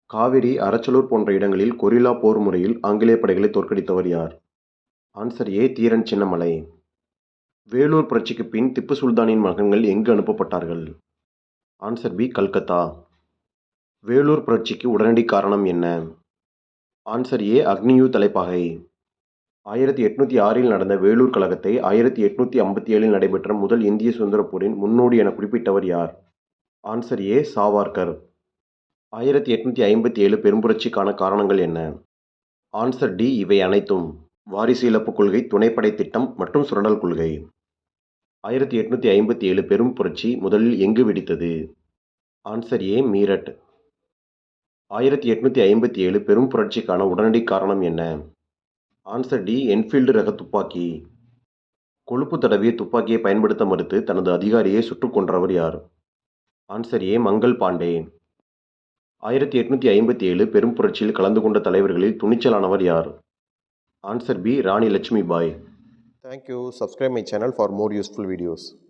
காவிரி, அரச்சலூர் போன்ற இடங்களில் கொரில்லா போர் முறையில் ஆங்கிலேய படைகளை தோற்கடித்தவர் யார்? Answer A. தீரன் சின்னமலை. வேலூர் புரட்சிக்குப் பின் திப்பு சுல்தானின் மகன்கள் எங்கு அனுப்பப்பட்டார்கள்? Answer B. கல்கத்தா. வேலூர் புரட்சிக்கு உடனடி காரணம் என்ன? Answer A. அக்னியூ தலைப்பாகை. 1806 நடந்த வேலூர் கலகத்தை 1857 நடைபெற்ற முதல் இந்திய சுதந்திரப் போரின் முன்னோடி என குறிப்பிட்டவர் யார்? ஆன்சர் ஏ. சாவர்கர். 1857 பெரும்புரட்சிக்கான காரணங்கள் என்ன? Answer D. இவை அனைத்தும். வாரிசு இழப்பு கொள்கை, துணைப்படை திட்டம் மற்றும் சுரண்டல் கொள்கை. 1857 பெரும் புரட்சி முதலில் எங்கு வெடித்தது? Answer A. மீரட். 1857 பெரும் புரட்சிக்கான உடனடி காரணம் என்ன? Answer D. என்ஃபீல்டு ரக துப்பாக்கி. கொழுப்பு தடவிய துப்பாக்கியை பயன்படுத்த மறுத்து தனது அதிகாரியை சுட்டுக் கொன்றவர் யார்? ஆன்சர் ஏ. மங்கள் பாண்டே. 1857 பெரும் புரட்சியில் கலந்து கொண்ட தலைவர்களில் துணிச்சலானவர் யார்? Answer B. Rani Lakshmibai. Thank you. Subscribe my channel for more useful videos.